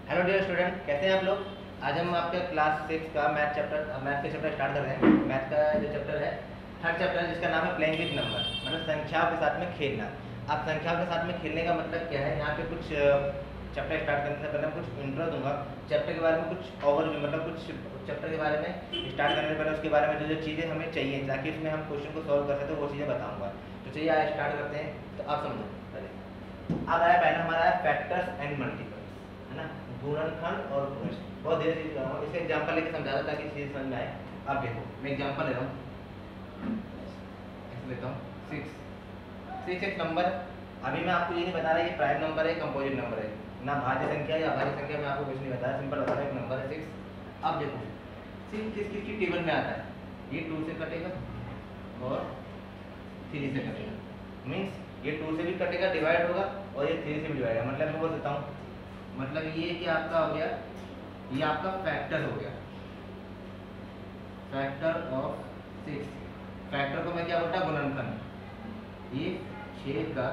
Hello dear student, कैसे हैं आप लोग। आज हम आपके क्लास 6 का मैथ के चैप्टर स्टार्ट कर रहे हैं। मैथ का जो चैप्टर है, थर्ड चैप्टर है, जिसका नाम है प्लेइंग विद नंबर, मतलब संख्याओं के साथ में खेलना। अब संख्याओं के साथ में खेलने का मतलब क्या है, यहाँ पे कुछ चैप्टर स्टार्ट करने से पहले मैं कुछ इंट्रो दूंगा चैप्टर के बारे में, कुछ ओवरव्यू, मतलब कुछ चैप्टर के बारे में स्टार्ट करने से पहले उसके बारे में जो जो चीज़ें हमें चाहिए ताकि उसमें हम क्वेश्चन को सॉल्व कर सकें, वो चीज़ें बताऊँगा। तो चलिए आज स्टार्ट करते हैं। तो आप समझो पहले, अब आया पहला हमारा है फैक्टर्स एंड मल्टीपल्स, है ना, गुणनखंड और गुणज। बहुत धीरे धीरे करूँगा, इसका एग्जांपल लेके समझा रहा ताकि चीज़ समझ में आए। अब देखो मैं एग्जांपल ले रहा हूँ, ऐसे लेता हूँ 6 एक नंबर। अभी मैं आपको ये नहीं बता रहा ये प्राइम नंबर है, कंपोजिट नंबर है, ना भाज्य संख्या या अभाज्य संख्या, मैं आपको कुछ नहीं बता रहा, सिंपल बता रहा हूँ एक नंबर है 6। अब देखो 6 किस किस की टेबल में आता है, ये 2 से कटेगा और 3 से कटेगा, मीन्स ये 2 से भी कटेगा, डिवाइड होगा, और ये 3 से भी डिवाइड होगा। मतलब मैं बोल देता हूँ, मतलब ये कि आपका हो गया, ये आपका फैक्टर हो गया, फैक्टर ऑफ 6। फैक्टर को मैं क्या बोलता, गुणनखंड। ये 6 का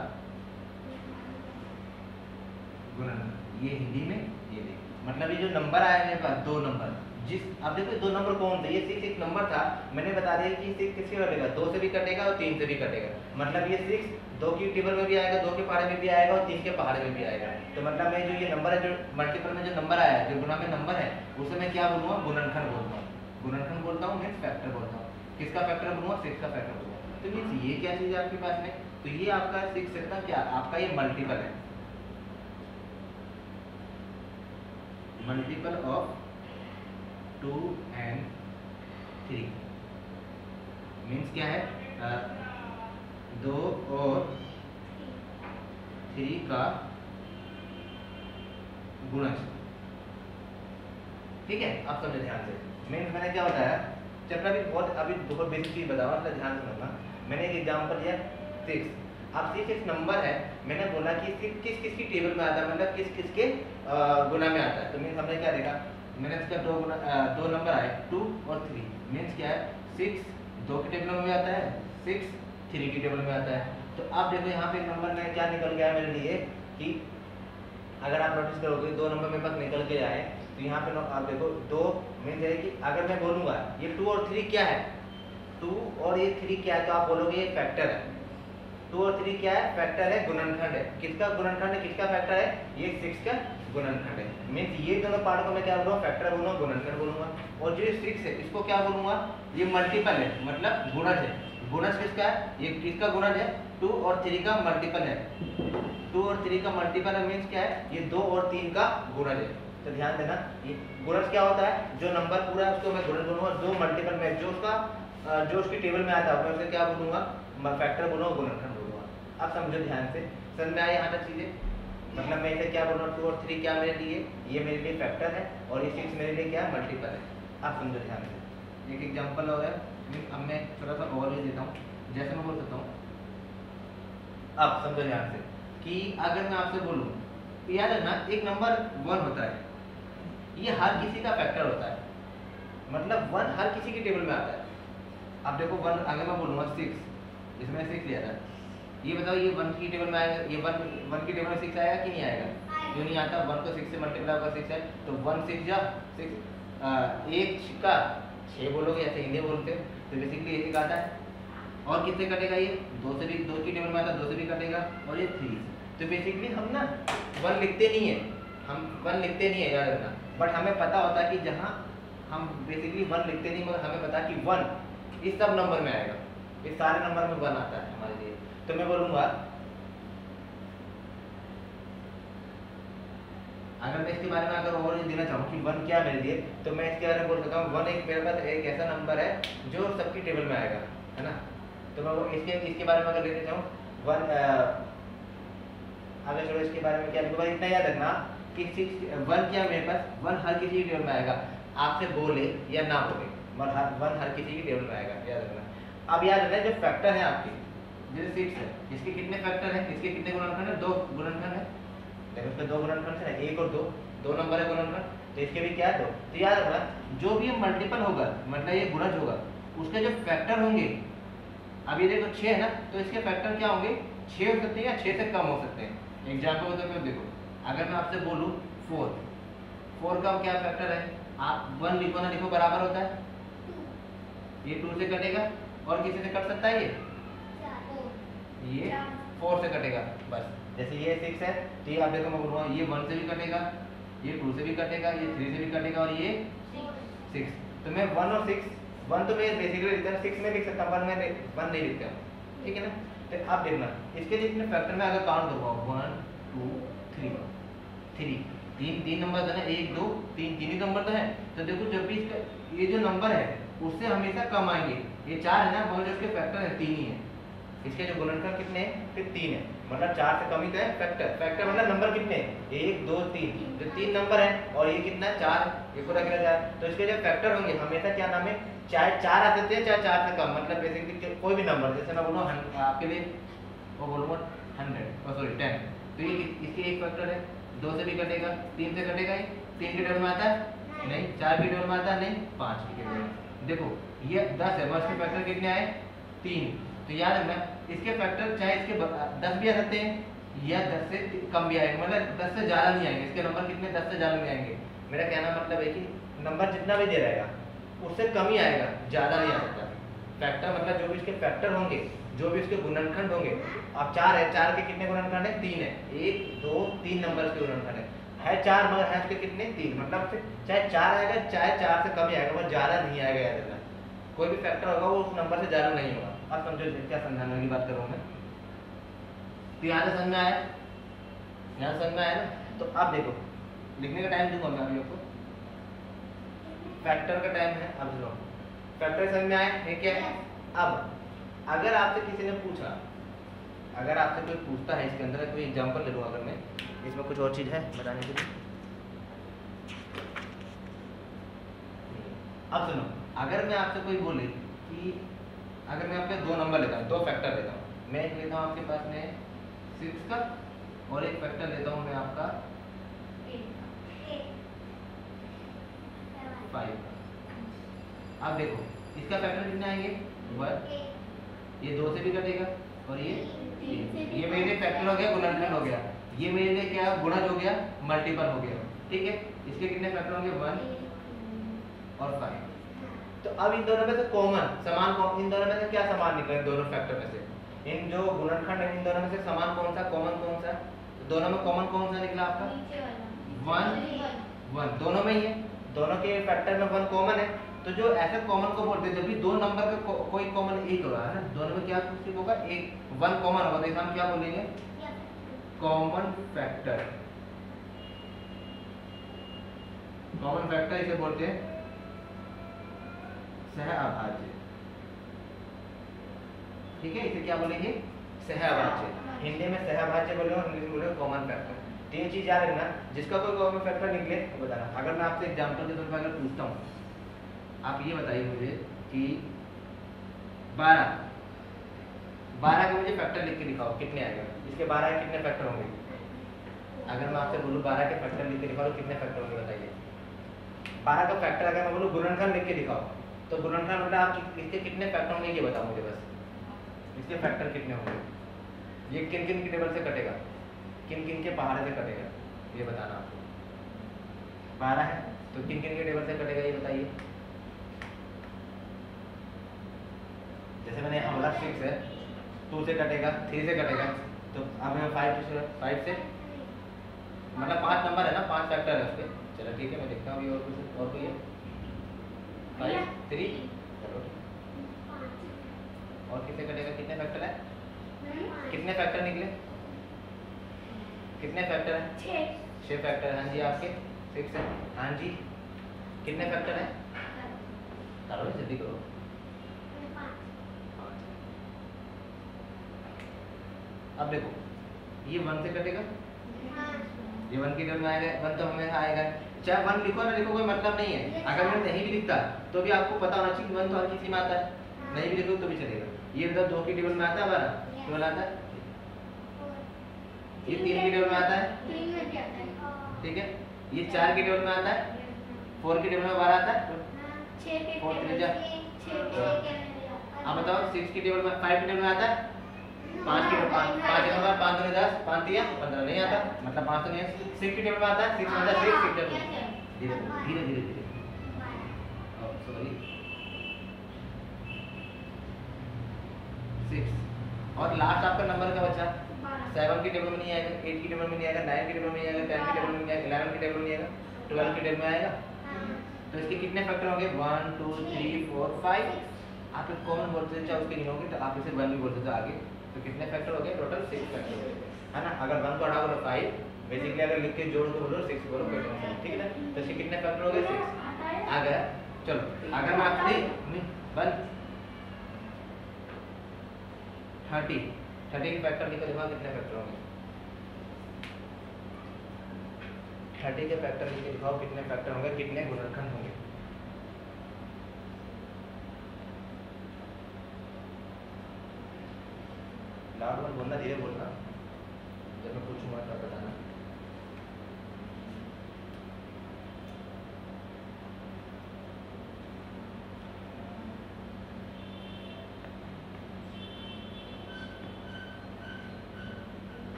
गुणनखंड, ये हिंदी में ये देखिए, मतलब ये जो नंबर आया मेरे पास, 2 नंबर, जिस अब देखो 2 नंबर कौन थे, ये 6 एक नंबर था, मैंने बता दिया कि 6 किससे कटेगा, 2 से भी कटेगा और 3 से भी कटेगा। मतलब ये 6 2 की टेबल में भी आएगा, 2 के पहाड़े में भी आएगा और 3 के पहाड़े में भी आएगा। तो मतलब मैं जो ये नंबर है, जो मल्टीपल में जो नंबर आया है, जो गुणा में नंबर है, उसे मैं क्या बोलूँगा, गुणनखंड बोलता हूँ। गुणनखंड बोलता हूँ मीन्स फैक्टर बोलता हूँ। किसका फैक्टर बोलूँगा, 6 का फैक्टर बोलूँगा। तो मीन्स ये क्या चीज़ है आपके पास में, तो ये आपका 6 है ना, क्या आपका ये मल्टीपल है, मल्टीपल ऑफ 2 and 3, मीन्स क्या है, 2 और 3 का गुणज। ठीक है, आप समझे ध्यान से। मीन्स मैंने क्या बताया, चैप्टर अभी बहुत बेसिक चीज बताऊँ, मतलब ध्यान से समझना। मैंने एक एग्जांपल दिया 6। अब 6 एक नंबर है, मैंने बोला कि 6 किस किस की टेबल में आता है, मतलब किस किस के गुना में आता है। तो मीन्स हमने क्या देखा, मैंने इसका 2 नंबर आए 2 और 3, मीन्स क्या है, 6 2 की टेबल में भी आता है, 6 3 की टेबल में आता है। तो आप देखो यहाँ पे नंबर में क्या निकल गया मेरे लिए, कि अगर आप नोटिस करोगे 2 नंबर मेरे पास निकल के आए, तो यहाँ पे आप देखो 2 मीन्स है कि अगर मैं बोलूँगा ये 2 और 3 क्या है, 2 और ये 3 क्या है, तो आप बोलोगे ये फैक्टर है। 2 और 3 क्या है, फैक्टर है, गुणनखंड है। किसका गुणनखंड है, किसका फैक्टर है, ये 6 का गुणनखंड है। मीन्स ये दोनों पार्ट को मैं क्या बोलूँगा, फैक्टर बोलूँगा, गुणनखंड बोलूँगा। और जो 6 है इसको क्या बोलूँगा, ये मल्टीपल है, मतलब गुणज है। गुणज किसका है, ये किसका गुणज है, 2 और 3 का मल्टीपल है। 2 और 3 का मल्टीपल है, मीन्स क्या है, ये 2 और 3 का गुणज है। तो ध्यान देना, ये गुणज क्या होता है, जो नंबर पूरा है उसको मैं गुणज बोलूँगा, जो मल्टीपल में जो उसका जो उसकी टेबल में आता है मैं उसे क्या बोलूँगा, फैक्टर बोलूँगा, गुणनखंड बोलूँगा। अब समझो ध्यान से, समझ में आए यहाँ तक चीज़ें। मतलब मैं इसे क्या बोल रहा हूँ, 2 और 3 क्या मेरे लिए, ये मेरे लिए फैक्टर है, और ये 6 मेरे लिए क्या है, मल्टीपल है। आप समझो ध्यान से। एक एग्जांपल हो गया, अब मैं थोड़ा सा ओवरव्यू देता हूँ, जैसे मैं बोल सकता हूँ। अब समझो ध्यान से कि अगर मैं आपसे बोलूँ, तो याद रखना एक नंबर 1 होता है, ये हर किसी का फैक्टर होता है, मतलब 1 हर किसी की टेबल में आता है। अब देखो 1 अगर मैं बोलूँगा 6, इसमें 6 लिया था, ये बताओ ये 1 की टेबल में आएगा, ये 1 की टेबल में 6 आएगा कि नहीं आएगा, क्यों नहीं आता, 1 को 6 से मल्टीप्लाई होगा, 6 है, तो 1 6 जा 6, एक का 6 बोलोगे, ऐसे हिंदी बोलते हो, तो बेसिकली एक आता है। और कितने कटेगा, ये 2 से भी, 2 की टेबल में आता है, 2 से भी कटेगा, और ये 3। तो बेसिकली हम ना 1 लिखते नहीं है, हम 1 लिखते नहीं है, याद रखना। बट हमें पता होता है कि जहाँ हम बेसिकली 1 लिखते नहीं, मगर हमें पता है कि 1 इस सब नंबर में आएगा, इस सारे नंबर में 1 आता है हमारे लिए। तो मैं बोलूँगा, अगर मैं इसके बारे में अगर और देना चाहूँ कि 1 क्या मेरे लिए, तो मैं इसके बारे में बोल सकता हूँ 1 एक मेरे पास एक ऐसा नंबर है जो सबकी टेबल में आएगा, है ना। तो मैं इसके बारे में अगर लेना चाहूँ 1, अगर चलो इसके बारे में क्या लिखूँगा, इतना याद रखना कि 1 क्या मेरे पास, 1 हर किसी की टेबल में आएगा, आपसे बोले या ना बोले, मगर 1 हर किसी की टेबल में आएगा, याद रखना। अब याद रखना जो फैक्टर है आपके, जैसे 6 है, इसके कितने फैक्टर हैं, इसके कितने गुणनखंड है, 2 गुणनखंड है, देखो इसके 2 गुणनखंड है, 1 और 2 नंबर है गुणनखंड, तो इसके भी क्या है 2। तो याद रखना जो भी मल्टीपल होगा, मतलब ये गुणज होगा, उसके जो फैक्टर होंगे, अब ये देखो 6 है ना, तो इसके फैक्टर क्या होंगे, 6 हो सकते हैं या 6 से कम हो सकते हैं। एग्जाम्पल के तौर पे देखो, अगर मैं आपसे बोलूँ 4, 4 का क्या फैक्टर है? आप 1 लिखो ना लिखो बराबर होता है, ये 2 से कटेगा और किसी से कट सकता है ये 4 से कटेगा बस। जैसे ये 6 है तो ये आप देखो मैं बोल रहा हूँ ये 1 से भी कटेगा, ये 2 से भी कटेगा, ये 3 से भी कटेगा और ये 6। तो मैं 1 और 6, 1 तो मैं बेसिकली लिखता हूँ, 6 में लिख सकता हूँ, 1 नहीं लिखता हूँ, ठीक है ना। तो आप देखना इसके जितने फैक्टर में अगर काउंट करूँगा 1 2 3 तीन नंबर है ना, 1 2 3 तीन ही नंबर तो है। तो देखो जब भी इसका ये जो नंबर है उससे हमेशा कम आएंगे। ये 4 है ना, बोलो इसके फैक्टर है 3 ही है, इसके जो गुणनखंड कितने हैं? फिर 3 है, मतलब 4 से कम ही तो है फैक्टर। फैक्टर मतलब नंबर कितने हैं? 1 2 3, जो 3 नंबर है और ये कितना है 4, ये पूरा कितना 4। तो इसके जो फैक्टर होंगे हमेशा क्या नाम है, चाहे 4 आ सकते हैं चाहे 4 से कम, मतलब बेसिकली कोई भी नंबर। जैसे मैं बोलूँ आपके लिए वो बोलूँगा 100 सॉरी 10, तो ये इसके एक फैक्टर है, 2 से भी कटेगा, 3 से कटेगा, ये 3 के टेबल में आता है नहीं, 4 के टेबल में आता है नहीं, 5 के टेबल में। देखो ये 10 है, इसके फैक्टर कितने आए? 3। तो याद रखना इसके फैक्टर चाहे इसके 10 भी आ सकते हैं या 10 से कम भी आएंगे, मतलब 10 से ज़्यादा नहीं आएंगे। इसके नंबर कितने? 10 से ज़्यादा नहीं आएंगे। मेरा कहना मतलब है कि नंबर जितना भी दे रहेगा उससे कम ही आएगा, ज़्यादा नहीं आ सकता। फैक्टर मतलब जो भी इसके फैक्टर होंगे, जो भी इसके गुणनखंड होंगे। अब 4 है, 4 के कितने गुणनखंड है? 3 है, 1 2 3 नंबर के गुणनखंड है 4 मगर है उसके कितने? 3, मतलब चाहे 4 आएगा चाहे 4 से कम ही आएगा, वो ज़्यादा नहीं आएगा। याद रखना कोई भी फैक्टर होगा वो उस नंबर से ज़्यादा नहीं होगा। अब समझो क्या समझाने की बात करूँ मैं, तो यहाँ से समझ में आया, यहाँ समझ में आया ना। तो अब देखो लिखने का टाइम दूंगा मैं अभी आपको, फैक्टर का टाइम है। अब सुनो फैक्टर समझ में आया है क्या है। अब अगर आपसे किसी ने पूछा, अगर आपसे कोई पूछता है, इसके अंदर कोई एग्जांपल ले लूँ, अगर मैं इसमें कुछ और चीज़ है बताने के लिए। अब सुनो अगर मैं आपसे कोई बोले कि अगर मैं आपके 2 नंबर लेता हूँ, 2 फैक्टर लेता हूँ, मैं एक लेता हूँ आपके पास में 6 का और एक फैक्टर लेता हूँ मैं आपका 5 का। अब देखो इसका फैक्टर कितने आएंगे? 1, ये 2 से भी कटेगा और ये 3। ये मेरे लिए फैक्टर हो गया, गुणनखंड हो गया। ये मेरे लिए क्या गुणज हो गया, मल्टीपल हो गया, ठीक है। इसके कितने फैक्टर होंगे? 1 और 5। तो अब इन दोनों में से कॉमन समान इन दोनों में से क्या समान निकला? इन दोनों फैक्टर में से इन जो गुणनखंड है इन दोनों में से समान कौन सा, कॉमन कौन सा? तो दोनों में कॉमन कौन सा निकला आपका? 1 दोनों में ही है, दोनों के फैक्टर में 1 कॉमन है। तो जो ऐसे कॉमन को बोलते हैं जब भी 2 नंबर का कोई कॉमन एक होगा है ना, दोनों में क्या कुछ होगा, एक 1 कॉमन होगा, तो इसे हम क्या बोलेंगे? Common factor. कॉमन फैक्टर इसे बोलते हैं सहअभाज्य, ठीक है। इसे क्या बोलेंगे? सहअभाज्य। हिंदी में सहअभाज्य बोले और इंग्लिश में बोले कॉमन फैक्टर। 3 चीज याद रखना, जिसका कोई कॉमन फैक्टर निकले तो बताना। अगर मैं आपसे एग्जांपल के तौर पर अगर पूछता हूँ, आप ये बताइए मुझे कि 12 का मुझे फैक्टर लिख के दिखाओ, कितने आएगा? इसके 12 के कितने फैक्टर होंगे? अगर मैं आपसे बोलूँ 12 के फैक्टर लिख के दिखाओ तो कितने फैक्टर होंगे बताइए? 12 का फैक्टर अगर मैं बोलूँ गुणनखंड लिख के दिखाओ, तो गुणनखंड मतलब आप इसके कितने फैक्टर होंगे ये बताओ मुझे बस। इसके फैक्टर कितने होंगे? ये किन किन के टेबल से कटेगा, किन किन के पहाड़े से कटेगा, ये बताना आपको। 12 है तो किन किन के टेबल से कटेगा ये बताइए। जैसे मैंने यहाँ बोला 6 है, 2 से कटेगा, 3 से कटेगा, तो अब मैं 5 से मतलब 5 नंबर है ना, 5 फैक्टर है उसके। चलो ठीक है, मैं देखता हूँ और कुछ और कोई है? 5 3 चलो, और कितने कटेगा? कितने फैक्टर है? कितने फैक्टर निकले? कितने फैक्टर है? 6 फैक्टर। हाँ जी आपके 6 है। हाँ जी कितने फैक्टर है? करो जल्दी करो। अब देखो ये 1 से कटेगा, ये 1 के टेबल में आएगा, 1 तो हमें आएगा, चाहे 1 लिखो ना लिखो कोई मतलब नहीं है। अगर मैं नहीं भी लिखता तो भी आपको पता होना चाहिए कि 1 तो हर किसी में आता है, नहीं भी लिखो तो भी चलेगा। ये मतलब 2 के टेबल में आता है, 12 टेबल आता है, ये 3 के टेबल में आता है, ठीक है। ये 4 के टेबल में आता है, 4 के टेबल में 12 आता है, 4 3 जा। अब बताओ 6 के टेबल में 5 के टेबल में आता है, 5 के 5 नंबर 5 2 10 5 3 15 नहीं आता, मतलब 5 तो नहीं है। 6 के टेबल में आता है, 6 मतलब 6 6 2 धीरे धीरे धीरे धीरे सॉरी 6 और लास्ट आपका नंबर क्या बचा 7 की टेबल में नहीं आएगा 8 की टेबल में नहीं आएगा 9 की टेबल में नहीं आएगा 10 की टेबल में नहीं आएगा 11 की टेबल में नहीं आएगा 12 की टेबल में आएगा। तो इसके कितने फैक्टर होंगे 1 2 3 4 5 आप एक कॉमन बोलते हैं चाहे उसके गिनोगे तो आप इसे 1 भी बोलते थे आगे। तो कितने फैक्टर हो गए टोटल 6 फैक्टर हो गए है ना। अगर 1 को हटा बोलो 5 बेसिकली अगर लिख के जोड़ के बोलो 6 बोलो कोई टेंशन नहीं ठीक है ना। तो इसके कितने फैक्टर हो गए 6 आ गया। चलो अगर मैं आपसे बन 30 के फैक्टर लिखो देखो कितने फैक्टर होंगे 30 के फैक्टर लिखे दिखाओ कितने फैक्टर होंगे कितने गुणनखंड होंगे। लाउड मत बोलना धीरे बोलना जब मैं पूछूंगा तब बताना।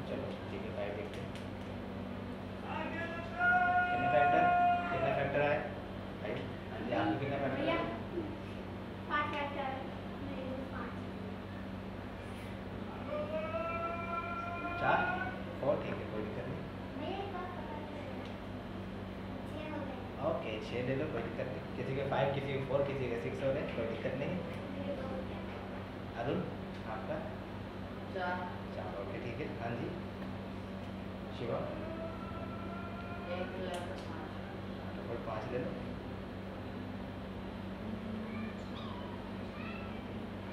चलो ठीक है 5 देखते हैं कितने फैक्टर आए 5। यहाँ पे कितने फैक्टर है 5 फैक्टर 4 4 ठीक है कोई दिक्कत नहीं। ओके 6 ले लो कोई दिक्कत नहीं। किसी के 5 किसी के 4 किसी के 6 हो रहे कोई दिक्कत नहीं। अरुण आपका 4 ओके ठीक है। हाँ जी शिवा 5 ले लो।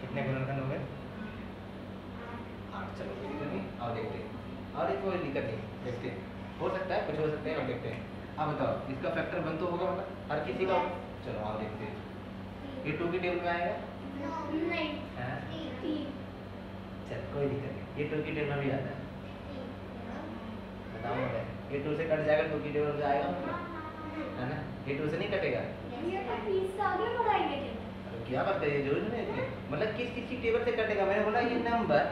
कितने गुणनखंड हो गए 8। चलो कोई दिक्कत नहीं और देखते हैं और एक कोई दिक्कत नहीं देखते हैं हो सकता है कुछ हो सकते हैं और देखते हैं। अब बताओ इसका फैक्टर 1 तो होगा मतलब हर किसी का। चलो आओ देखते हैं ये 2 की टेबल में आएगा नहीं चल कोई दिक्कत नहीं ये 2 की टेबल में भी आता है बताओ मैं ये 2 से कट जाएगा 2 की टेबल में आएगा मतलब है ना। ये 2 से नहीं कटेगा क्या बात करिए जरूर नहीं है मतलब किस किस की टेबल से कटेगा। मैंने बोला ये नंबर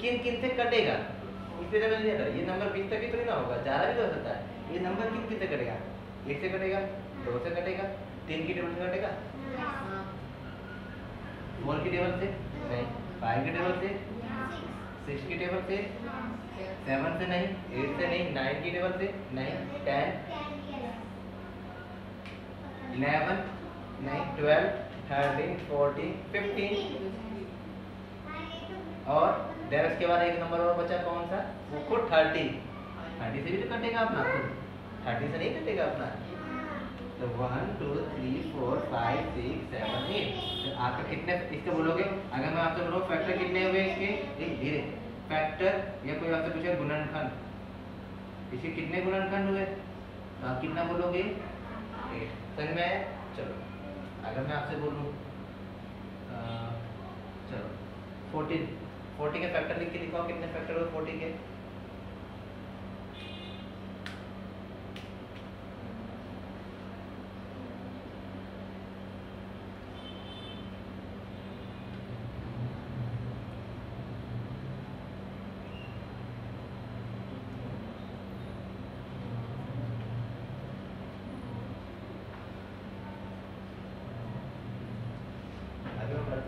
किन किन से कटेगा इस पे समझ लिया था। ये नंबर 20 तक ही तो नहीं होगा ज़्यादा भी हो सकता है। ये नंबर किन किन से कटेगा 1 से कटेगा 2 से कटेगा 3 की टेबल से कटेगा 4 की टेबल से नहीं 5 की टेबल से 6 की टेबल से 7 से नहीं 8 से नहीं 9 की टेबल से नहीं 10 11 नहीं 12 13 14 15 और देन उसके बाद एक नंबर और बचा कौन सा वो खुद 30 से भी तो कटेगा अपना खुद 30 से नहीं कटेगा अपना। तो 1 2 3 4 5 6 7 8 तो आपका कितने इसके बोलोगे। अगर मैं आपसे बोलूँ फैक्टर कितने हुए इसके एक धीरे फैक्टर या कोई आपसे पूछे गुणनखंड इसके कितने गुणनखंड हुए तो आप कितना बोलोगे 8 समझ में आया। चलो अगर मैं आपसे बोलूँ चलो 40 के फैक्टर लिख के दिखाओ कितने फैक्टर हुए 40 के।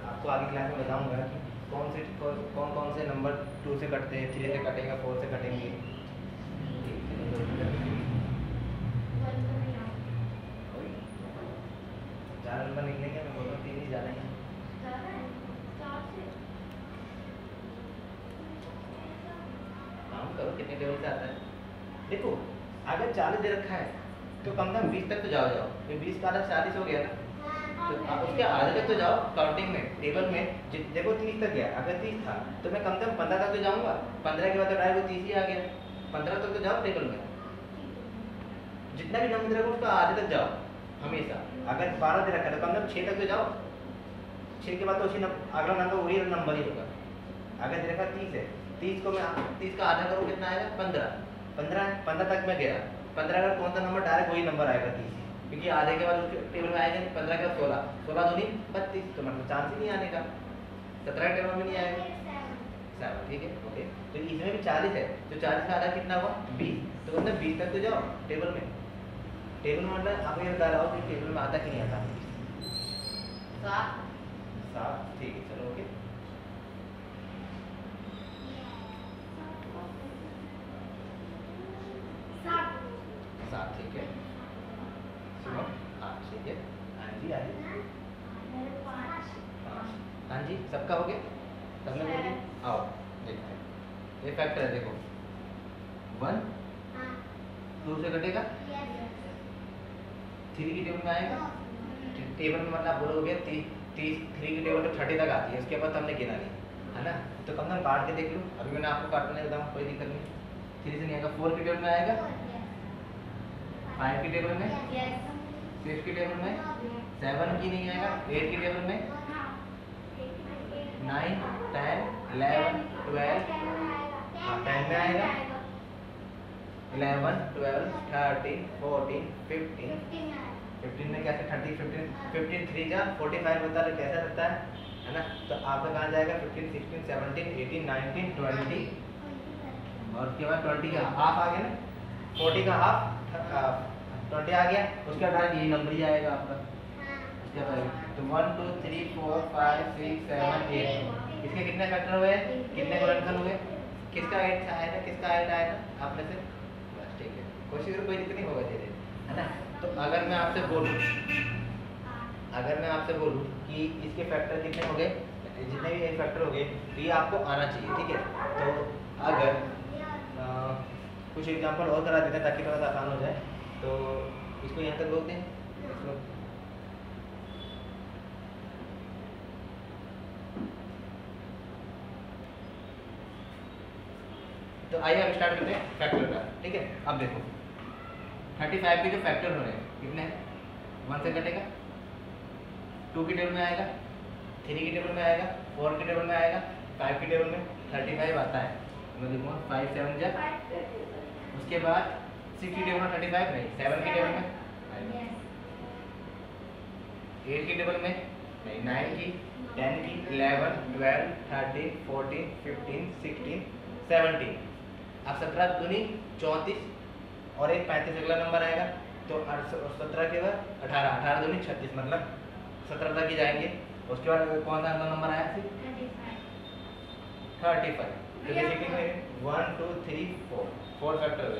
आपको आगे क्लास में बताऊंगा कि कौन कौन से नंबर 2 से कटते हैं 3 से कटेगा 4 से कटेंगे। चार नंबर निकलेंगे मैं बोलूँ 3 ही ज़्यादा ही काम करो कितने लेवल से आता है। देखो अगर 40 दे रखा है तो कम से कम 20 तक तो जाओ ये 20 का 40 हो गया ना तो आप उसके आधे तक तो जाओ काउंटिंग में टेबल में देखो 30 तक गया। अगर 30 था तो मैं कम से कम 15 तक तो जाऊंगा 15 के बाद तो डायरेक्ट 30 ही आ गया 15 तक तो जाओ टेबल में जितना भी नंबर रहेगा उसका आधे तक जाओ हमेशा। अगर 12 दे रखा है तो कम से कम 6 तक तो जाओ 6 के बाद तो उसी अगला नंबर वही नंबर ही होगा। अगर दे रखा 30 है 30 को मैं 30 का आधा करूँ कितना आएगा 15 तक मैं गया 15 का कौन सा नंबर डायरेक्ट वही नंबर आएगा 30, क्योंकि आधे के बाद उसके टेबल में आएगा नहीं। 15 का 16, 16 दूनी 32, तो मतलब चांस ही नहीं आने का। 17 टेबल में नहीं आएगा 7, ठीक है ओके। तो इसमें भी 40 है, तो 40 का आधा कितना हुआ 20, तो मतलब 20 तक तो जाओ टेबल में। टेबल में मतलब आपको ये बता रहा हूँ कि टेबल में आता कि नहीं आता। 7, ठीक है चलो ओके। सात, ठीक है सुनो, हाँ ठीक है। हाँ जी आगे, 5, हाँ जी सबका हो गया, सबने बोल दिया। आओ देखते हैं, ये फैक्टर है देखो 1 2 से कटेगा 3 की टेबल में आएगा। टेबल में मतलब बोलोगे 3 की टेबल में 30 तक आती है, उसके बाद हमने गिना नहीं है ना, तो कम से कम काट के देख लो। अभी मैंने आपको काटने का बताऊँ, कोई दिक्कत नहीं। 3 से नहीं आएगा, 4 की टेबल में आएगा, 5 की टेबल में, 6 की टेबल में, 7 की नहीं आएगा, 8 की टेबल में, 9 10 11 12, हाँ 10 में आएगा, 11 12 13 14 15 में कैसे 30 15 3 जा 45 बता रहे, कैसा रहता है ना। तो आपका कहाँ जाएगा 15 16 17 18 19 20, और उसके बाद 20 का हाफ आ गया ना, 40 का हाफ 20 आ गया, उसके बाद यही नंबर ही आएगा आपका। उसके बाद तो 1 2 3 4 5 6 7 8, इसके कितने फैक्टर हुए, कितने गुणनखंड हुए, किसका 8 आया था, किसका 8 आया था आप में से, बस ठीक है। कोशिश करो, कोई दिक्कत नहीं होगा धीरे, है ना। तो अगर मैं आपसे बोलूं कि इसके फैक्टर कितने हो गए, जितने भी फैक्टर हो गए, तो ये आपको आना चाहिए, ठीक है। तो अगर कुछ एग्जांपल और करा देते हैं ताकि थोड़ा सा आसान हो जाए, तो इसको यहाँ तक रोक दें, इसको तो आइए अब स्टार्ट करते हैं फैक्टर का, ठीक है। अब देखो 35 के जो फैक्टर हो रहे हैं कितने हैं, 1 से कटेगा, 2 की टेबल में आएगा, 3 की टेबल में आएगा, 4 की टेबल में आएगा, 5 की टेबल में 35 आता है, मैं लिखूँगा 5 7 जा, उसके बाद 6 की टेबल में 35 नहीं, 7 की टेबल में, 8 की टेबल में नहीं, 9 की, 10 की, 11 12 13 14 15 16 17, अब 17 दूनी 34 और एक 35 अगला नंबर आएगा, तो 17 के बाद 18 18 दूनी 36, मतलब 17 तक ही जाएंगे। उसके बाद कौन सा अगला नंबर आया 35, तो बेसिकली 1 2 3 4 फैक्टर हुए।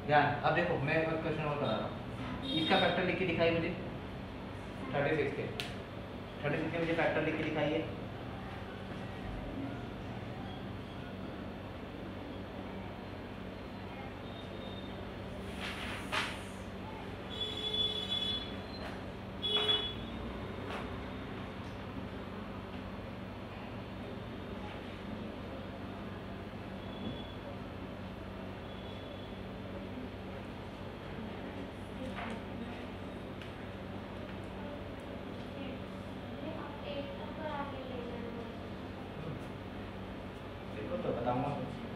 ध्यान, अब देखो मैं एक क्वेश्चन और बता रहा हूँ, इसका फैक्टर लिख के दिखाइए मुझे, 36 के मुझे फैक्टर लिख के दिखाइए। तो बताऊंगा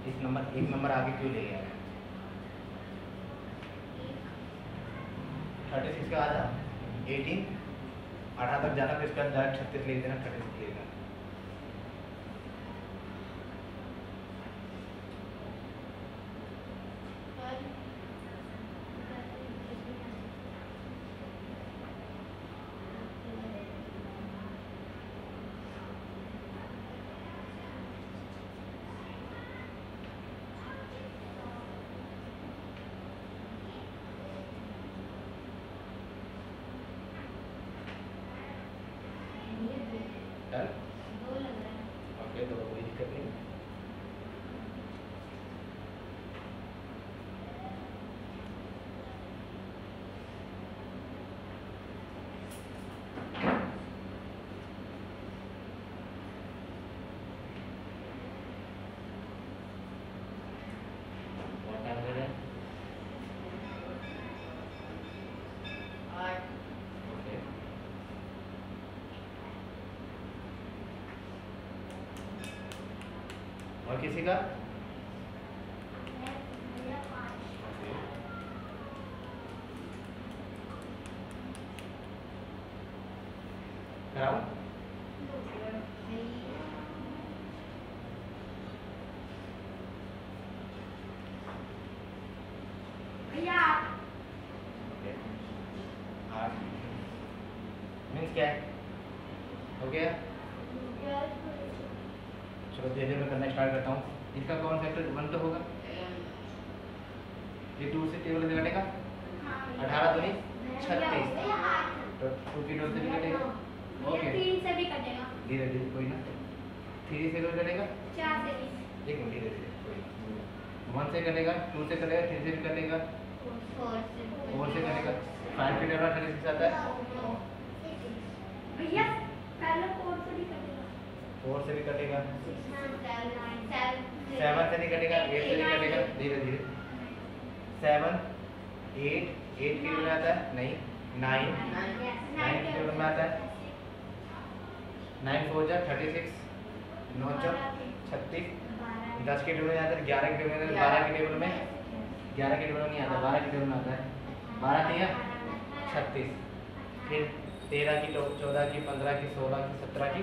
इस नंबर एक नंबर आगे क्यों ले गया। 36 का आधा 18 18 तक जाना, फिर इसका डायरेक्ट 36 लिख देना, 36 लिख देना। डन, ओके तो कोई दिक्कत नहीं। और किसी का क्या है? हो गया? चलो धीरे धीरे मैं करना स्टार्ट करता हूँ। इसका कौन फैक्टर 1 तो होगा, ये 2 से टेबल से कटेगा 18 दूनी 36, तो 2 की 2 से भी कटेगा। ओके 3 से भी कटेगा, धीरे धीरे कोई ना, 3 से भी कटेगा, 4 से भी, एक मिनट धीरे धीरे कोई ना, 1 से कटेगा, 2 से कटेगा, 3 से भी कटेगा, 4 से कटेगा, 5 की टेबल 36 आता है, भैया पहले 4 से भी कटेगा, 4 से भी कटेगा, 7 7 से नहीं कटेगा, 8 से नहीं कटेगा, धीरे धीरे 7 8 8 की टेबल में आता है, नहीं 9 9 की टेबल में आता है, 9 4 जा 36, 9 4 36, 10 की टेबल में आता है, 11 की टेबल में, 12 की टेबल में, 11 की टेबल में नहीं आता, 12 की टेबल में आता है, 12 3 36, फिर 13 की 14 की 15 की 16 की 17 की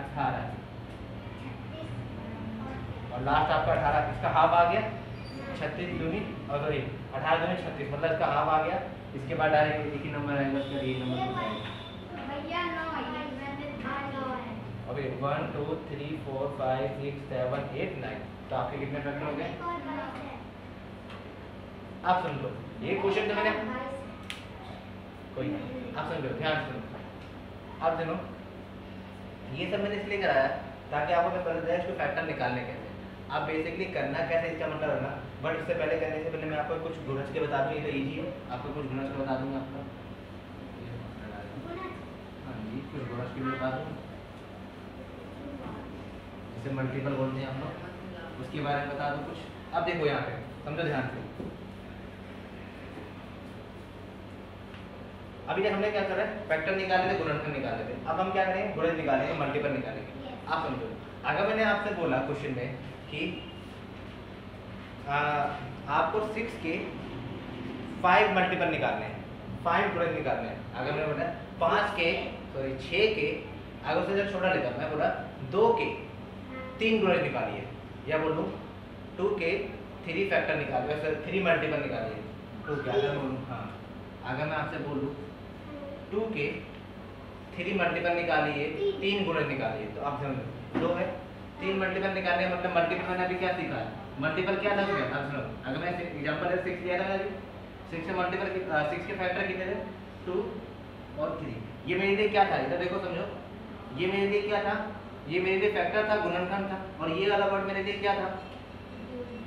18 की, और लास्ट आपका 18, इसका हाफ आ गया 36 दूनी और सॉरी 18 दूनी 36, मतलब इसका हाफ आ गया। इसके बाद डायरेक्ट एक ही नंबर आएगा, उसका यही नंबर हो जाएगा। भैया 9 है, मैंने 9 है, ओके 1 2 3 4 5 6 7 8 9, तो आपके कितने फैक्टर हो गए? आप सुन लो, ये क्वेश्चन तो मैंने कोई नहीं, आप सुन लो, ध्यान सुनो, आप सुनो, ये सब मैंने इसलिए कराया ताकि आपको मैं पता चले इसको फैक्टर निकालने कैसे। आप बेसिकली करना कैसे इसका मतलब है ना, बट इससे पहले करने से पहले मैं आपको कुछ गुणज के बता दूं, ये तो इजी है, आपको कुछ गुणज के बता दूंगा आपका, हाँ जी कुछ गुणज के भी बता दूँ, जिसे मल्टीपल बोलते हैं हम लोग, उसके बारे में बता दूँ कुछ। अब देखो यहाँ पे समझो ध्यान से, अभी जब हमने क्या करा है फैक्टर निकाले थे, गुणनखंड निकाले थे, अब हम क्या करेंगे गुणज निकालेंगे, मल्टीपल निकालेंगे। आप समझो, अगर मैंने आपसे बोला क्वेश्चन में कि आपको 6 के 5 मल्टीपल निकालने हैं, 5 गुणज निकालने हैं, अगर मैंने बोला 5 के सॉरी 6 के, अगर उससे जब छोटा लेता मैं बोला 2 के 3 गुणज निकालिए, या बोल दूँ 2 के 3 फैक्टर निकालिए, 3 मल्टीपल निकालिए, 2 के, अगर मैं बोलूँ हाँ, अगर मैं आपसे बोलूँ 2 के 3 मल्टीपल निकालिए, 3 गुणज निकालिए, तो आप समझो 2 है, 3 मल्टीपल निकालने मतलब मल्टीपल मैंने अभी क्या सीखा है, मल्टीपल क्या था उसमें, आप सुनो, अगर मैं एग्जांपल 6 लिया था अभी, 6 से मल्टीपल 6 के फैक्टर कितने थे 2 और 3, ये मेरे लिए क्या था, इधर देखो समझो, ये मेरे लिए क्या था, ये मेरे लिए फैक्टर था, गुणनखंड था, और ये वाला वर्ड मेरे लिए क्या था,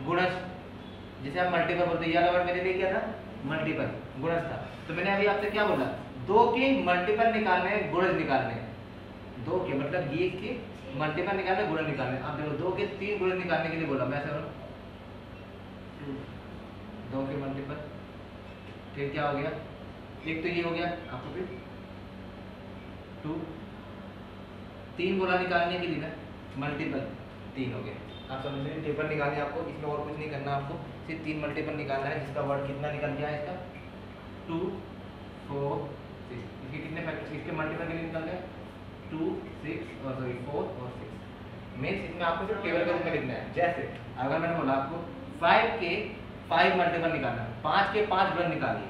गुणज, जिसे आप मल्टीपल बोलते हैं, ये वाला वर्ड मेरे लिए क्या था, मल्टीपल गुणज था। तो मैंने अभी आपसे क्या बोला, 2 के मल्टीपल निकालने हैं, गुणज निकालने हैं, 2 के मतलब ये के मल्टीपल निकालने गुणज निकालने, आप देखो 2 के 3 गुणज निकालने के लिए बोला, मैं ऐसे बोलूं 2 के मल्टीपल, फिर क्या हो गया, एक तो ये हो गया आपको, फिर 2 3 बोला निकालने के लिए ना, मल्टीपल 3 हो गया, आप समझ लीजिए टेबल निकालने आपको, इसमें और कुछ नहीं करना, आपको सिर्फ 3 मल्टीपल निकालना है, जिसका वर्ड कितना निकल गया है इसका 2 4 6, इसके कितने फैक्टर, इसके मल्टीपल के लिए निकल गए 2 6 और सॉरी 4 और 6, मीन्स इसमें आपको सिर्फ टेबल के रूप में लिखना है। जैसे अगर मैंने बोला आपको 5 के 5 मल्टीपल निकालना है, 5 के 5 गुणज निकालिए,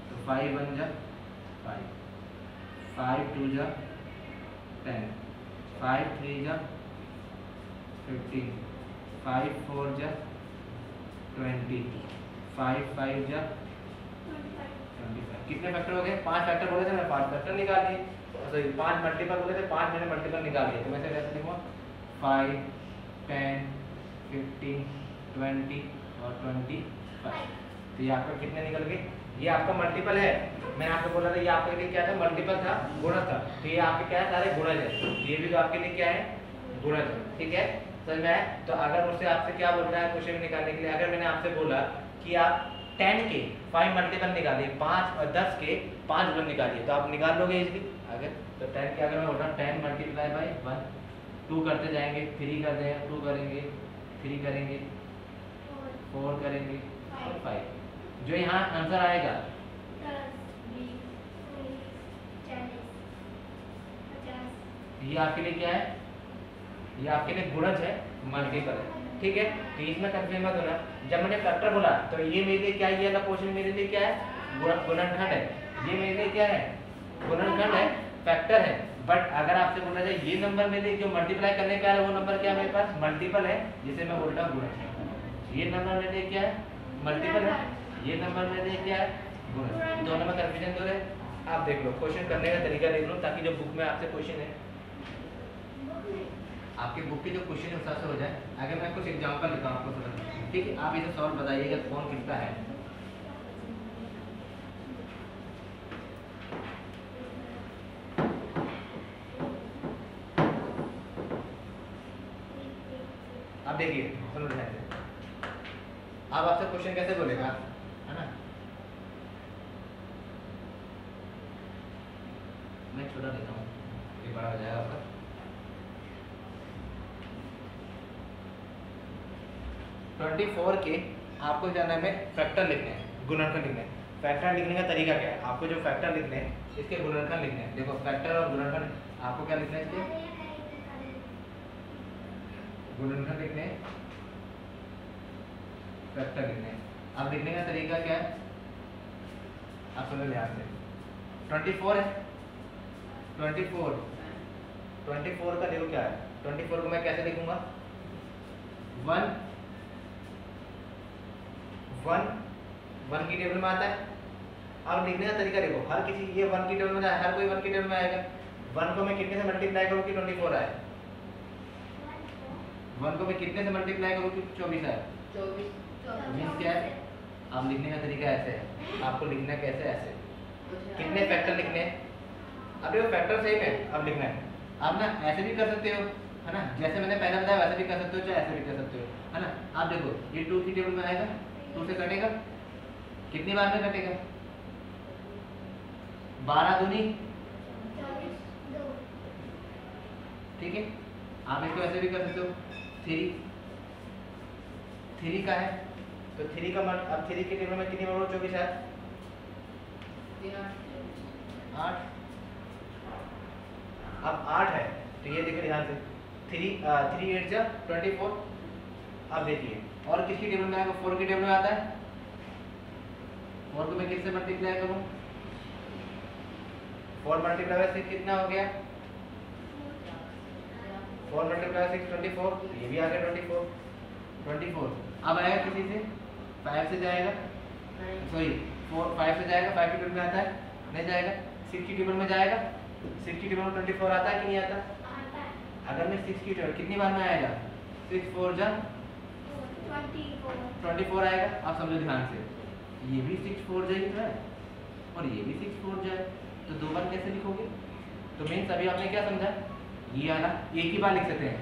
तो 5 1 जा 5, 5 2 जा 10, 5 3 जा 15, 5 4 जा 20, 5 5 जा 25, कितने फैक्टर हो गए, 5 फैक्टर बोले थे मैं, 5 फैक्टर निकाल लिए, सॉरी 5 मल्टीपल बोले थे, 5 मैंने मल्टीपल निकाल लिए, तो मैं कैसे लिखूंगा 5 10 15 20 और 25, तो ये आपका कितने निकल गए, ये आपका मल्टीपल है, मैंने आपको बोला था ये आपके लिए क्या था, मल्टीपल था, गुणज था, तो ये आपके क्या है, सारे गुणज है, ये भी तो आपके लिए क्या है, गुणज है, ठीक है समझ में आया। तो अगर मुझसे आपसे क्या बोल रहा है क्वेश्चन निकालने के लिए, अगर मैंने आपसे बोला कि आप 10 के 5 मल्टीपल निकालिए, 5 और 10 के 5 गुणज निकालिए, तो आप निकाल लोगे इजीली, अगर तो 10 के अगर मैं बोल रहा हूँ 10 मल्टीप्लाई बाई 1, 2 करते जाएंगे, 3 कर देंगे, 2 करेंगे, 3 करेंगे, 4 करेंगे और 5, जो यहाँ आंसर आएगा 10 ये आपके लिए क्या है, ये आपके लिए गुणज है, मल्टीपल है, ठीक है। तो इसमें कंफ्यूज मत होना, जब मैंने फैक्टर बोला तो ये मेरे लिए क्या है, ये वाला क्वेश्चन मेरे लिए क्या है, गुणनखंड है, ये मेरे लिए क्या है, गुणनखंड है, फैक्टर है, बट अगर आपसे बोला जाए ये नंबर में जो मल्टीप्लाई करने का है वो नंबर क्या है मेरे पास, मल्टीपल है, जिसे मैं बोलता हूँ गुणन। ये नंबर मेरे लिए क्या है, मल्टीपल है, ये नंबर मेरे लिए क्या है, गुणन। दोनों में कंफ्यूजन दूर है। आप देख लो, क्वेश्चन करने का तरीका देख लो, ताकि जो बुक में आपसे क्वेश्चन है, आपके बुक के जो क्वेश्चन है उससे हो जाए। अगर मैं कुछ एग्जांपल लिखा हूँ आपको समझ, ठीक है, आप इसे सॉल्व बताइएगा कौन किसका है। आप देखिए, सुनो ध्यान से। अब आपसे क्वेश्चन कैसे बोलेगा, है ना, मैं छोटा देता हूँ, ये बड़ा हो जाएगा आपका। ट्वेंटी फोर के आपको जाना है फैक्टर लिखने हैं, गुणनखंड लिखने हैं। फैक्टर लिखने का तरीका क्या है, आपको जो फैक्टर लिखने हैं इसके गुणनखंड लिखने हैं। देखो फैक्टर और गुणनखंड आपको क्या लिखना है, इसके गुणनखंड लिखने हैं, फैक्टर लिखने हैं। अब लिखने का तरीका क्या है, आप सुनो ध्यान से। 24 है, 24 का देखो क्या है, 24 को मैं कैसे लिखूंगा, 1 की टेबल में आता है। अब लिखने का तरीका देखो, हर किसी ये 1 की टेबल में जाए, हर कोई 1 की टेबल में आएगा। 1 को मैं कितने से मल्टीप्लाई करूँ कि 24 आए, 1 को मैं कितने से मल्टीप्लाई करूँ कि 24 आए, 24 मीन्स क्या है। अब लिखने का तरीका ऐसे है, आपको लिखना कैसे, ऐसे कितने फैक्टर लिखने हैं। अब देखो फैक्टर सेम है, अब लिखना है। आप ना ऐसे भी कर सकते हो, है ना, जैसे मैंने पहले बताया वैसे भी कर सकते हो, चाहे ऐसे भी कर सकते हो, है ना। आप देखो ये 2 की टेबल में आएगा, 2 से कटेगा, कितनी बार में कटेगा, 12 दूनी, ठीक है। आप इसको ऐसे भी कर सकते हो, 3 का है तो 3 का मतलब, अब 3 की टेबल में कितनी बार 24 है, 8। अब 8 है तो ये देखिए ध्यान से, 3 8 जा 24। अब देखिए और किसकी टेबल में आएगा, 4 की टेबल में आता है। 4 को मैं किससे मल्टीप्लाई करूं, 4 मल्टीप्लाई बाय 6 कितना हो गया, 4 मल्टीप्लाई 6 24, ये भी आ गया 24। अब आएगा किसी से, 5 से जाएगा, सॉरी 5 से जाएगा, 5 की टेबल में आता है, नहीं जाएगा। 6 की टेबल में जाएगा, 6 की टेबल में 24 आता है कि नहीं आता, अगर मैं 6 की टेबल कितनी बार में आएगा, 6 4 जा 24 आएगा। आप समझो ध्यान से, ये भी 6 4 जाएगी तो है, और ये भी 6 4 जाए, तो 2 बार कैसे लिखोगे। तो मीन्स अभी आपने क्या समझा, ये वाला एक ही बार लिख सकते हैं,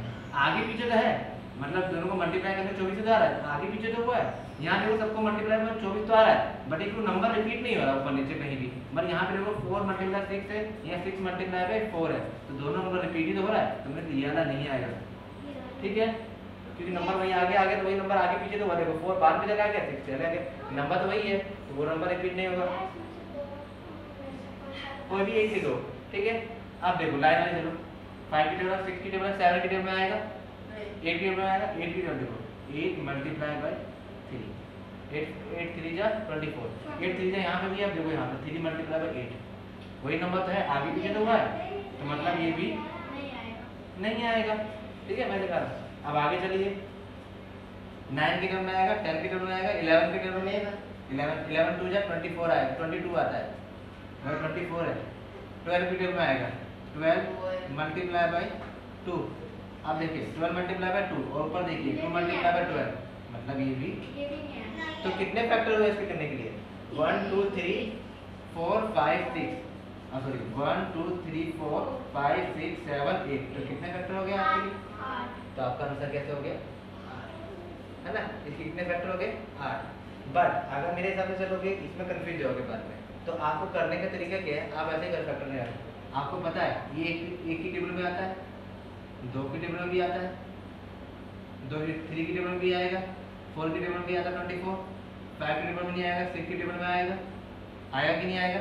आगे पीछे तो है, मतलब दोनों को मल्टीप्लाई करके 24 से आ रहा है, आगे पीछे तो वो है। यहाँ देखो सबको मल्टीप्लाई में 24 तो आ रहा है, बट एक नंबर रिपीट नहीं हो रहा ऊपर नीचे कहीं भी। बट यहाँ पे देखो 4 मल्टीप्लाई 6 है, यहाँ 6 मल्टीप्लाई बाय 4 है, तो दोनों नंबर रिपीट ही तो हो रहा है, तो मेरे ये वाला नहीं आएगा, ठीक है, क्योंकि नंबर वही आगे आ गया, तो वही नंबर आगे पीछे तो हुआ। देखो 4 बाद में चला गया, 6 चला गया, नंबर तो वही है, तो वो नंबर रिपीट नहीं होगा। कोई भी यही दो, ठीक है। अब देखो लाइन वाले चलो, 5 की टेबल, 6 की टेबल, 7 की टेबल में आएगा, 8 की टेबल में आएगा, 8 की टेबल देखो 8 मल्टीप्लाई बाय 3, 8 3 जा 24, 8 3 जा यहाँ पे भी, आप देखो यहाँ पे 3 मल्टीप्लाई बाय 8, वही नंबर तो है, आगे पीछे तो हुआ है, तो मतलब ये भी नहीं आएगा, ठीक है। मैं दिखा रहा हूँ, अब आगे चलिए, 9 की टेबल में आएगा, 10 की टेबल में आएगा, 11 की टेबल में आएगा, 11 2 जा 24 आएगा, 22 आता है, 24 है। 12 की टेबल में आएगा, 12 मल्टीप्लाई बाय 2। अब देखिए 12 मल्टीप्लाई बाय 2, और ऊपर देखिए 2 मल्टीप्लाई बाय 12, मतलब ये भी। तो कितने फैक्टर हुए इसके करने के लिए, 1 2 3 4 5 6, सॉरी 1 2 3 4 5 6 7 8, तो कितने फैक्टर हो गए आपके लिए, तो आपका आंसर कैसे हो गया, 8, है ना। इसके कितने फैक्टर हो गए, 8। बट अगर मेरे हिसाब से चलोगे, इसमें कंफ्यूज होगे बाद में, तो आपको करने का तरीका क्या है, आप ऐसे कर फैक्टर नहीं आते। आपको पता है ये एक की टेबल में आता है, 2 की टेबल में भी आता है, 3 की टेबल में भी आएगा, 4 की टेबल में भी आता है 24, 5 की टेबल में नहीं आएगा, 6 की टेबल में आएगा, आएगा कि नहीं आएगा,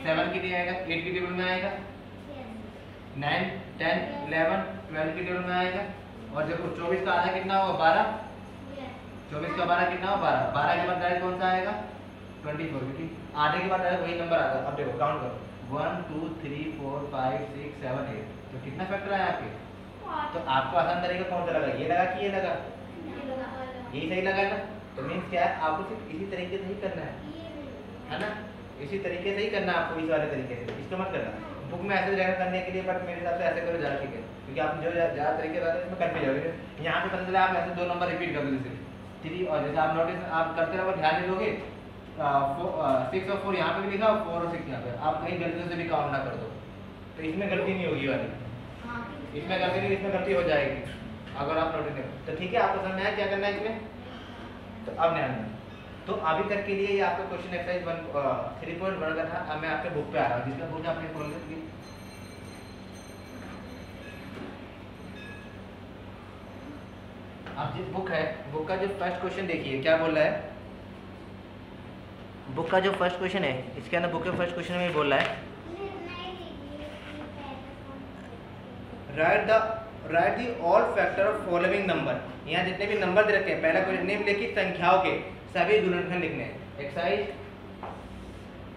7 की नहीं आएगा, 8 की टेबल में आएगा, 9 10 11 12 की टेबल में आएगा। और देखो 24 का आधा कितना होगा, 12, 24 का 12 कितना होगा, 12 के बाद डायरेक्ट कौन सा आएगा, 24, क्योंकि आधे के बाद डायरेक्ट वही नंबर आता है। अब देखो काउंट करो, 1 2 3 4 5 6 7 8, तो कितना फैक्टर आया आपके? तो आपको आसान तरीका कौन सा लगा, ये लगा कि ये लगा? यही सही लगा ना। तो मीन्स क्या है, आपको सिर्फ इसी तरीके से ही करना है ना, इसी तरीके से ही करना है आपको, इस वाले तरीके से, इसको मत करना बुक में ऐसे जगह करने के लिए, बट मेरे हिसाब से ऐसे करो ज़्यादा ठीक है, क्योंकि आप जो ज़्यादा तरीके से इसमें कंफ्यूज जाओगे। यहाँ पे पता चला आप ऐसे 2 नंबर रिपीट कर दो, जैसे 3, और जैसे आप नोटिस आप करते रहो, ध्यान नहीं दोगे 6 और 4 यहाँ पे भी लिखा और 4 और 6 यहाँ पे, आप कहीं गलती से भी काउंट ना कर दो, तो इसमें गलती नहीं होगी वाली, इसमें गलती नहीं, इसमें गलती हो जाएगी अगर आप नोटिस करें। तो ठीक है, आपको समझ में आया क्या करना है इसमें? तो अब ध्यान दें, तो अभी तक के लिए ये आपका क्वेश्चन एक्सरसाइज 3.1 का था। अब मैं आपके बुक पे आ रहा हूँ, जिसका बुक आपने खोल लिया। अब जिस बुक है, बुक का जो फर्स्ट क्वेश्चन देखिए क्या बोल रहा है। बुक का जो फर्स्ट क्वेश्चन है, इसके अंदर बुक के फर्स्ट क्वेश्चन में बोल रहा है right the all factor of following number. यहाँ जितने भी नंबर दे रखे हैं, पहला क्वेश्चन निम्नलिखित संख्याओं के सभी गुणनखंड लिखने हैं। एक्सरसाइज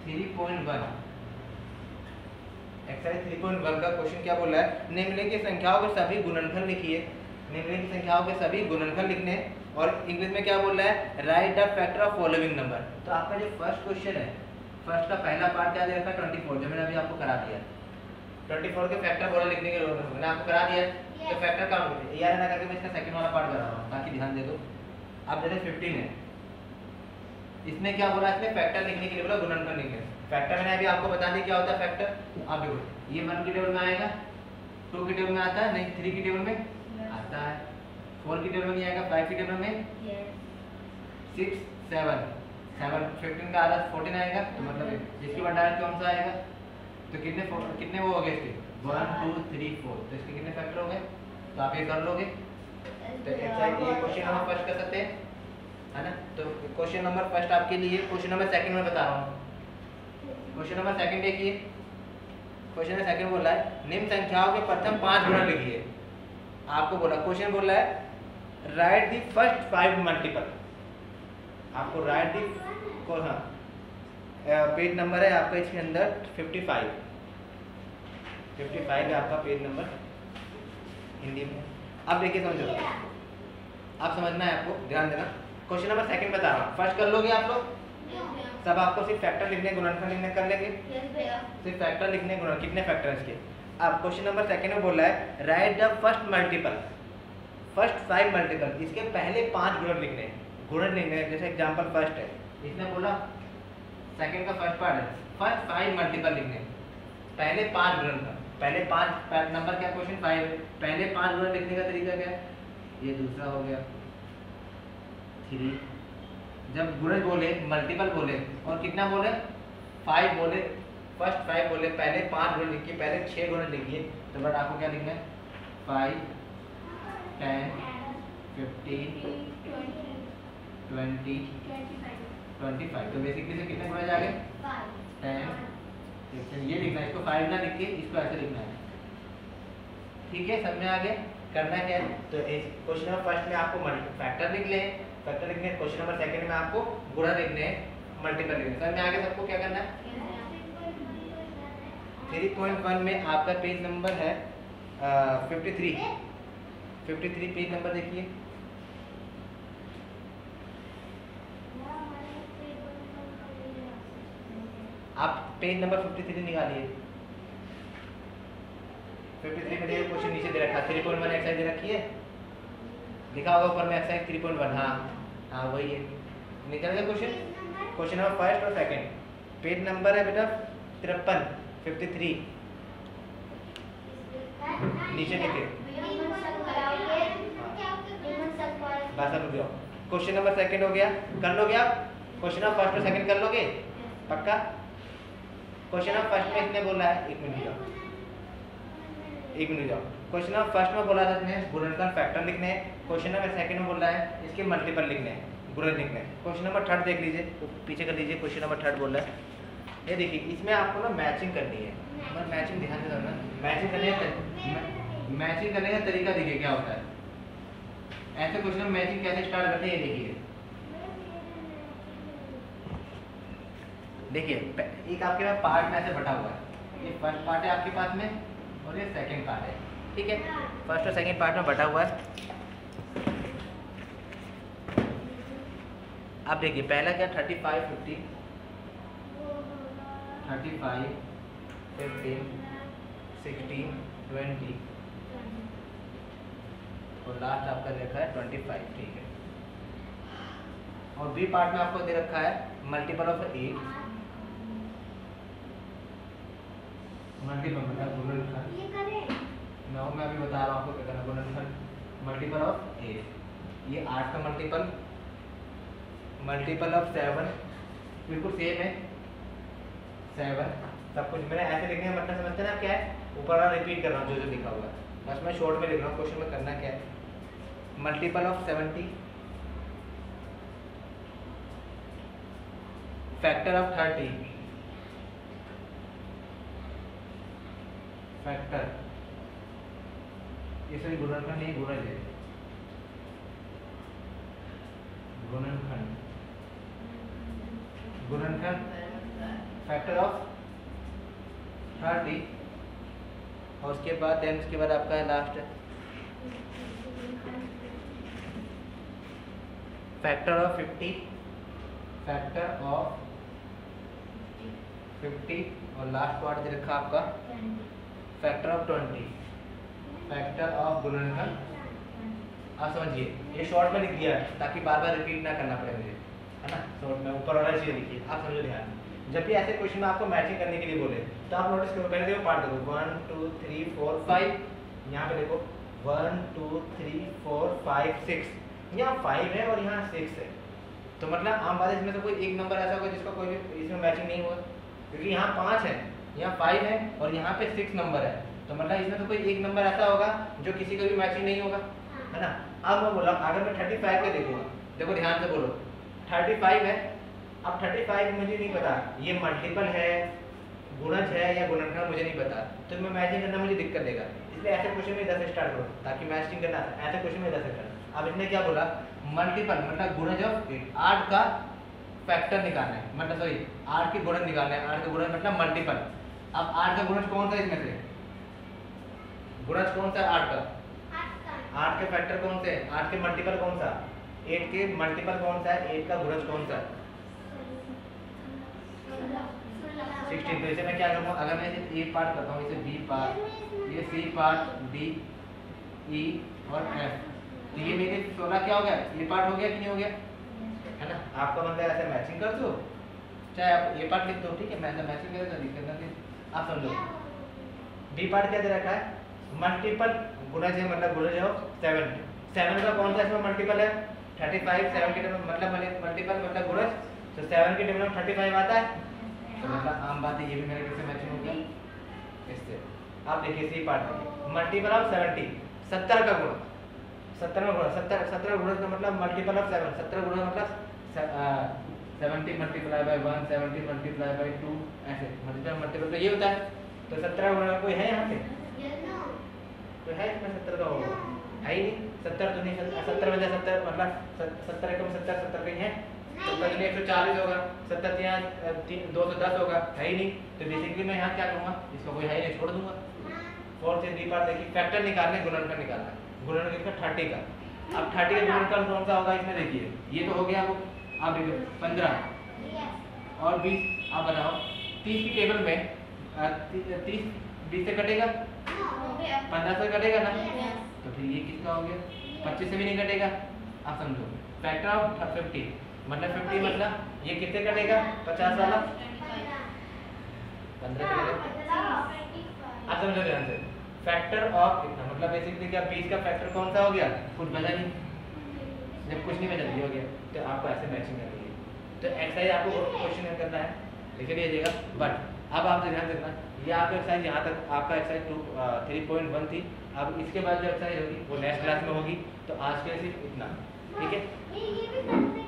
3.1, एक्सरसाइज 3.1 का क्वेश्चन क्या बोल रहा है, निम्नलिखित संख्याओं के सभी गुणनखंड लिखिए। निम्नलिखित संख्याओं के सभी गुणनखंड लिखने, और इंग्लिश में क्या बोल रहा है, right the factor of following number. तो आपका जो फर्स्ट क्वेश्चन है, फर्स्ट का पहला पार्ट क्या दे रखा है, 24, जो मैंने अभी आपको करा दिया। 24 के फैक्टर बोला लिखने की जरूरत है, मैंने आपको करा दिया। तो फैक्टर काउंट कीजिए, यार ना करके मैं इसका सेकंड वाला पार्ट करा रहा हूँ ताकि ध्यान दे दो। अब जैसे 15 है, इसमें क्या बोला, इसमें फैक्टर लिखने के लिए बोला गुणनखंड लिखने। फैक्टर मैंने अभी आपको बता दिया क्या होता है फैक्टर। आप देखो, ये 1 की टेबल में आएगा, 2 की टेबल में आता है नहीं, 3 की टेबल में आता है, 4 की टेबल में नहीं आएगा, 5 की टेबल में 6 7 15 का आधा 14 आएगा, तो मतलब इसके बाद डायरेक्ट कौन सा आएगा, तो कितने वो हो गए इसके 1 2 3 4, तो इसके कितने फैक्टर हो गए, तो आप ये कर लोगे। तो एक्सरसाइज ये क्वेश्चन नंबर फर्स्ट कर सकते हैं, है ना। तो क्वेश्चन नंबर फर्स्ट आपके लिए, क्वेश्चन नंबर सेकंड में बता रहा हूँ। क्वेश्चन नंबर सेकंड देखिए, क्वेश्चन नंबर सेकंड बोल रहा है निम्न संख्याओं के प्रथम 5 गुणन लिखिए। आपको बोला, क्वेश्चन बोल रहा है राइट दी फर्स्ट 5 मल्टीपल। आपको राइट दी को, हाँ पेज नंबर है आपका इसके अंदर 55 है आपका पेज नंबर हिंदी में। अब देखिए समझो, आप समझना है आपको, ध्यान देना। क्वेश्चन नंबर सेकंड बता रहा हूँ, फर्स्ट कर लोगे आप लोग सब, आपको सिर्फ फैक्टर लिखने गुणनखंड लिखने कर लेंगे, सिर्फ फैक्टर लिखने गुणन, कितने फैक्टर इसके। अब क्वेश्चन नंबर सेकंड में बोल रहा है right the first multiple, first 5 multiple, इसके पहले 5 गुणन लिखने हैं, गुणन लिखने हैं। जैसे एग्जांपल फर्स्ट है, इसने बोला सेकंड का फर्स्ट पार्ट है, फर्स्ट 5 मल्टीपल लिखने, पहले 5 गुणन का, पहले 5 नंबर क्या क्वेश्चन 5 है, पहले 5 गुणन लिखने का तरीका क्या है, ये दूसरा हो गया 3। जब गुणन बोले, मल्टीपल बोले और कितना बोले 5 बोले, फर्स्ट 5 बोले, पहले 5 गुणन लिखिए, पहले 6 गुणन लिखिए, तो बट आपको क्या लिखना है 5 10 15 20 25। तो बेसिकली से कितने गुणन आ गए 10। ये लिखना है, इसको 5 ना लिख के इसको ऐसे लिखना है, ठीक है। सब में आगे करना क्या है, तो क्वेश्चन नंबर फर्स्ट में आपको फैक्टर लिख ले, फैक्टर लिखने, क्वेश्चन नंबर सेकंड में आपको गुणा लिखने हैं, मल्टीपल लिखने। सब में आगे सबको क्या करना है। 3.1 में आपका पेज नंबर है 53 पेज नंबर देखिए। आप पेज नंबर 53 निकालिए। 53 में देखिए क्वेश्चन नीचे दे रखा है 3.1 एक्सरसाइज दे रखी है, लिखा होगा ऊपर में एक्सरसाइज 3.1। हाँ वही है, निकल गया क्वेश्चन। क्वेश्चन नंबर फर्स्ट और सेकंड, पेज नंबर है बेटा 53 नीचे लिखे, बस अब रुक जाओ। क्वेश्चन नंबर सेकंड हो गया, कर लोगे आप, क्वेश्चन नंबर फर्स्ट और सेकंड कर लोगे पक्का। क्वेश्चन नंबर फर्स्ट में इसने बोला है, एक मिनट जाओ। क्वेश्चन नंबर फर्स्ट में बोला था इसने गुणनखंड फैक्टर लिखने हैं, क्वेश्चन नंबर सेकंड में बोल रहा है इसके मल्टीपल लिखने हैं, गुणन लिखने हैं। क्वेश्चन नंबर थर्ड देख लीजिए, पीछे कर लीजिए, क्वेश्चन नंबर थर्ड बोल रहा है, ये देखिए इसमें आपको ना मैचिंग करनी है, मतलब मैचिंग ध्यान से करना, मैचिंग करने का तरीका देखिए क्या होता है। ऐसे क्वेश्चन में मैचिंग कैसे स्टार्ट करते हैं, ये देखिए एक आपके पास पार्ट में ऐसे बटा हुआ है, ये फर्स्ट पार्ट है आपके पास में और ये सेकंड पार्ट है, ठीक है। फर्स्ट और सेकंड पार्ट में बटा हुआ है। अब देखिए पहला क्या 35 15 35 15 16 20 और लास्ट आपका देखा है 25, ठीक है। और बी पार्ट में आपको दे रखा है मल्टीपल ऑफ 8, मल्टीपल मतलब गुणनखंड। मैं अभी बता रहा हूँ आपको क्या करना, गुणनखंड मल्टीपल ऑफ 8, ये 8 का मल्टीपल ऑफ 7, बिल्कुल सेम है 7, सब कुछ मैंने ऐसे लिखने का मतलब समझते हैं ना क्या है, ऊपर वाला रिपीट कर रहा हूँ जो लिखा हुआ है, बस मैं शॉर्ट में लिख रहा हूँ, क्वेश्चन में करना क्या है। Multiple of 70, factor of 30, factor ये सभी गुणनखंड नहीं गुणज है, गुणनखंड फैक्टर ऑफ 30 और उसके बाद आपका है last factor of 50, factor of 50 और लास्ट पार्ट दे रखा आपका फैक्टर ऑफ 20, फैक्टर ऑफ गुणनखंड। आप समझिए ये शॉर्ट में लिख दिया है ताकि बार बार रिपीट ना करना पड़े मुझे, है ना। शॉर्ट में ऊपर वाला चीज लिखिए, आप समझो ध्यान। जब भी ऐसे क्वेश्चन में आपको मैचिंग करने के लिए बोले तो आप नोटिस करो, पहले देखो पार्ट देखो 1 2 3 4 5, यहाँ पे देखो 1 2 3 4 5 6, यहाँ 5 है और यहाँ 6 है, तो मतलब आम बात है इसमें से कोई एक नंबर ऐसा होगा जिसका कोई भी इसमें मैचिंग नहीं हुआ, क्योंकि यहाँ 5 है, यहाँ 5 है और यहाँ पे 6 नंबर है, तो मतलब इसमें तो कोई एक नंबर ऐसा होगा जो किसी का भी मैचिंग नहीं होगा, है ना। अब मैं बोला अगर मैं 35 का देखूंगा, देखो ध्यान से बोलो 35 है, अब 35 मुझे नहीं पता ये मल्टीपल है गुणज है या गुणनखंड मुझे नहीं पता, तो मैं मैचिंग करना मुझे दिक्कत देगा, इसलिए ऐसे क्वेश्चन में इधर से स्टार्ट करो ताकि मैचिंग करना ऐसे क्वेश्चन में इधर से करना। अब इसने क्या बोला मल्टीपल मतलब गुणज ऑफ 8 का फैक्टर निकालना है, मतलब सॉरी 8 के गुणज निकालना है, 8 का गुणज मतलब मल्टीपल। अब 8 का गुणज कौन सा है इसमें से, गुणज कौन सा है 8 का, 8 के फैक्टर कौन से, 8 के मल्टीपल कौन सा, 8 के मल्टीपल कौन सा है, 8 का गुणज कौन सा है 16। तो इसे मैं क्या करूँगा, अगर मैं इसे ए पार्ट करता हूँ, इसे बी पार्ट, ये सी पार्ट, डी ई और एफ, तो ये मेरे 16 क्या हो गया, ए पार्ट हो गया कि नहीं हो गया, है ना। आपका मतलब ऐसे मैचिंग कर दो, चाहे आप ए पार्ट लिख दो, ठीक है, मैं ऐसा मैचिंग करेगा दिक्कत नहीं, आप समझो। बी पार्ट क्या दे रखा है मल्टीपल गुणज है, मतलब गुणज है 7 का कौन सा इसमें मल्टीपल है 35, 7 के मतलब मल्टीपल मतलब गुणज, तो 7 के टेबल में 35 आता है, तो मतलब आम बात है ये भी मेरे किससे मैचिंग हो गया इससे। आप देखिए सी पार्ट मल्टीपल ऑफ 70, 70 का गुणज, 70 का गुणज, 17 गुणज का मतलब मल्टीपल ऑफ 7, 17 गुणज मतलब 70 मल्टीप्लाई बाय 1, 70 मल्टीप्लाई बाय 2, ऐसे मल्टीपल तो ये होता है, तो 17 गुणज कोई है यहाँ पे, तो है इसमें 17 का होगा, है ही नहीं, 70 तो नहीं, 70 में 70 मतलब 70 कम 70 कहीं है, 70 में 140 होगा, 70 यहाँ 210 होगा, है ही नहीं, तो बेसिकली मैं यहाँ क्या करूँगा, इसको कोई है ही नहीं, छोड़ दूंगा। 4 से बी पार्ट देखिए फैक्टर निकालने गुणनखंड निकालना है, गुणनखंड का 30 का, अब 30 का गुणनखंड कौन सा होगा इसमें देखिए, ये तो हो गया वो, आप देखिए 15 और 20, आप बताओ 30 की टेबल में 30 20 से कटेगा, 15 से कटेगा ना, तो फिर ये किसका हो गया, 25 से भी नहीं कटेगा, आप समझो। फैक्टर ऑफ 50 मतलब 50 मतलब ये कितने कटेगा 50 वाला 15 कटेगा, आप समझो ध्यान से। फैक्टर ऑफ कितना मतलब बेसिकली क्या 20 का फैक्टर कौन सा हो गया, कुछ बचा नहीं, जब कुछ नहीं बचा ये हो गया, तो आपको ऐसे मैचिंग करनी है। तो एक्सरसाइज आपको क्वेश्चन करना है, लिख लीजिएगा। बट अब आप ध्यान रखना ये आपका एक्सरसाइज यहाँ तक आपका एक्सरसाइज 3.1 थी, अब इसके बाद जो एक्सरसाइज होगी वो नेक्स्ट क्लास में होगी, तो आज के लिए सिर्फ इतना, ठीक है।